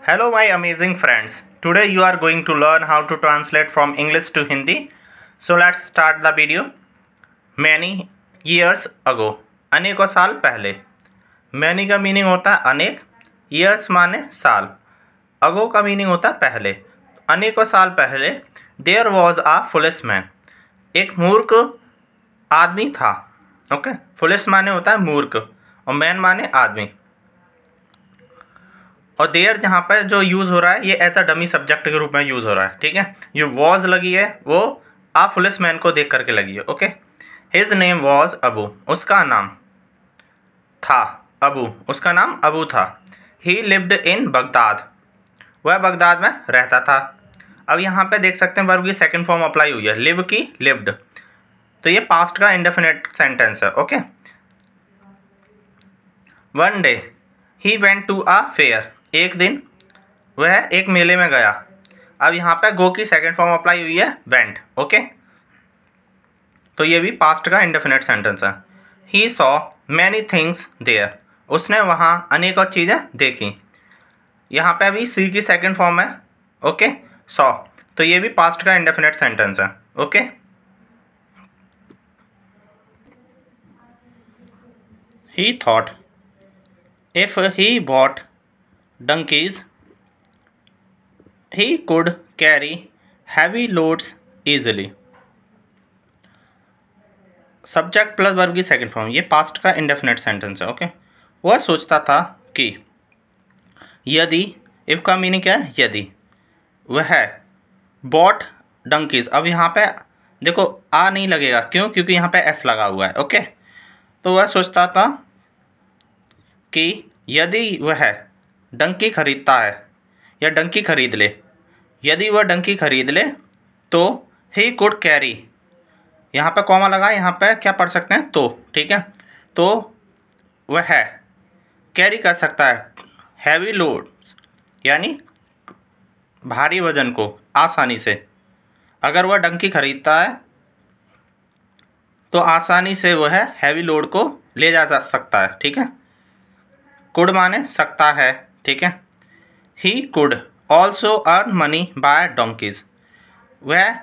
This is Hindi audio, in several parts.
Hello my amazing friends. Today you are going to learn how to translate from English to Hindi. So let's start the video. Many years ago. अनेकों साल पहले. Many का मीनिंग होता है अनेक. Years माने साल. Ago का मीनिंग होता है पहले. अनेकों साल पहले There was a foolish man. एक मूर्ख आदमी था. ओके. Foolish माने होता है मूर्ख और man माने आदमी. और देयर जहाँ पर जो यूज़ हो रहा है ये एज अ डमी सब्जेक्ट के रूप में यूज़ हो रहा है. ठीक है. ये वॉज लगी है वो आ फुलिश मैन को देख करके लगी है. Okay. His name was Abu. उसका नाम था अबू. उसका नाम अबू था. ही लिव्ड इन बगदाद. वह बगदाद में रहता था. अब यहाँ पे देख सकते हैं वर्ब की सेकंड फॉर्म अप्लाई हुई है. लिव की लिव्ड. तो ये पास्ट का इंडेफिनिट सेंटेंस है. Okay. One day he went to a fair. एक दिन वह एक मेले में गया. अब यहाँ पे गो की सेकंड फॉर्म अप्लाई हुई है वेंट. ओके. तो ये भी पास्ट का इंडेफिनिट सेंटेंस है. He saw many things there. उसने वहाँ अनेकों चीज़ें देखी. यहाँ पे अभी सी की सेकंड फॉर्म है. ओके. सॉ. तो ये भी पास्ट का इंडेफिनिट सेंटेंस है. Okay. He thought if he bought donkeys he could carry heavy loads easily. Subject plus verb की सेकंड फॉर्म. ये पास्ट का इंडेफिनिट सेंटेंस है. ओके. वह सोचता था कि यदि. इफ का मीनिंग क्या है यदि. वह बॉट डंकीज. अब यहाँ पे देखो आ नहीं लगेगा. क्यों? क्योंकि यहाँ पे एस लगा हुआ है. ओके. तो वह सोचता था कि यदि वह डंकी खरीदता है या डंकी खरीद ले. यदि वह डंकी खरीद ले तो ही कुड कैरी. यहाँ पे कॉमा लगा. यहाँ पे क्या पढ़ सकते हैं तो. ठीक है. तो वह कैरी कर सकता है हैवी लोड यानी भारी वजन को आसानी से. अगर वह डंकी खरीदता है तो आसानी से वह हैवी लोड को ले जा सकता है. ठीक है. कुड माने सकता है. ठीक है. He could also earn money by donkey's. वह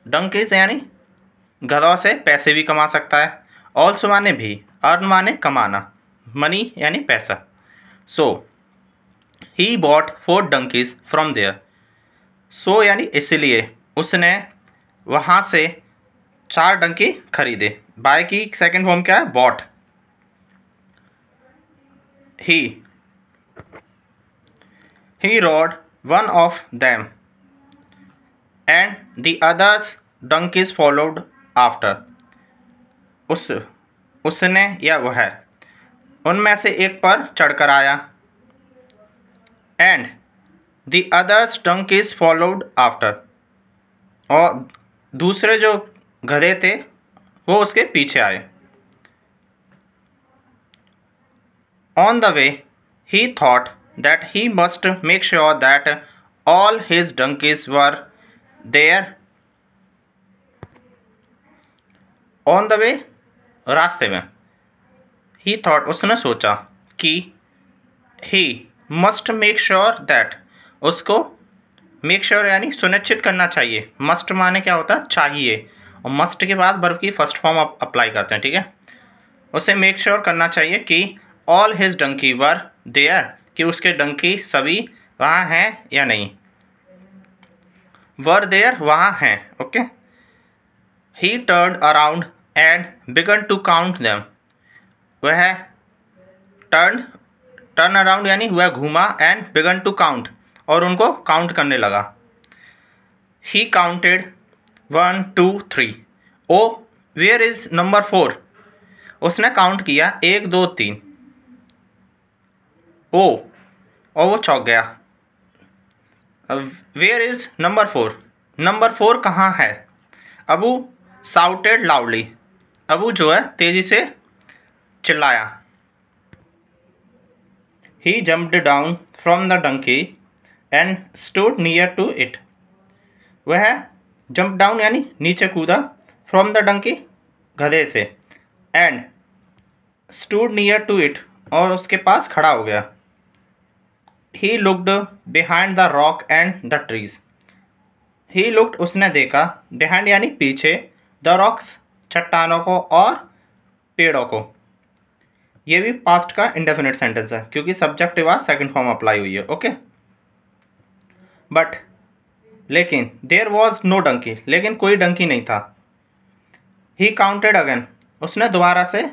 डोंकीज यानी गधों से पैसे भी कमा सकता है. ऑल्सो माने भी. अर्न माने कमाना. मनी यानी पैसा. So he bought 4 donkeys from there. So यानी इसलिए उसने वहाँ से 4 डंकी खरीदे. बाय की सेकंड फॉर्म क्या है bot. He rode one of them, and the others donkeys followed after. उसने या वह उनमें से एक पर चढ़कर आया. And the others donkeys followed after. और दूसरे जो गधे थे वो उसके पीछे आए. On the way, he thought that he must make sure that all his donkeys were there. On the way, रास्ते में. He thought उसने सोचा कि he must make sure that उसको make sure यानी सुनिश्चित करना चाहिए. must माने क्या होता है चाहिए. और must के बाद वर्ब की फर्स्ट फॉर्म अप्लाई करते हैं. ठीक है. उसे make sure करना चाहिए कि all his donkey were there. कि उसके डंकी सभी वहाँ हैं या नहीं. वर देयर वहाँ हैं. Okay. He turn around and began to count them. वह टर्न अराउंड यानी वह घूमा एंड बिगन टू काउंट और उनको काउंट करने लगा. He counted 1 2 3. Oh where is number 4. उसने काउंट किया 1 2 3. ओ और वो चौंक गया. Where is number 4. नंबर 4 कहाँ है. Abu shouted loudly. अबू जो है तेजी से चिल्लाया. He jumped down from the donkey and stood near to it. वह जंप डाउन यानी नीचे कूदा. फ्रॉम द डंकी गधे से. And stood near to it और उसके पास खड़ा हो गया. He looked behind the rock and the trees. He looked उसने देखा, बिहाइंड यानी पीछे, द रॉक्स चट्टानों को और पेड़ों को। ये भी पास्ट का इंडेफिनिट सेंटेंस है क्योंकि सब्जेक्ट हुआ सेकंड फॉर्म अप्लाई हुई है। ओके, बट लेकिन देयर वॉज नो डंकी, लेकिन कोई डंकी नहीं था। ही काउंटेड अगेन, उसने दोबारा से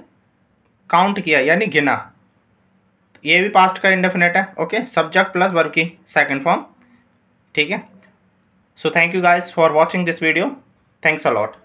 काउंट किया यानी गिना। ये भी पास्ट का इंडेफिनिट है। ओके, सब्जेक्ट प्लस वर्ब की सेकंड फॉर्म। ठीक है, so thank you guys for watching this video. Thanks a lot.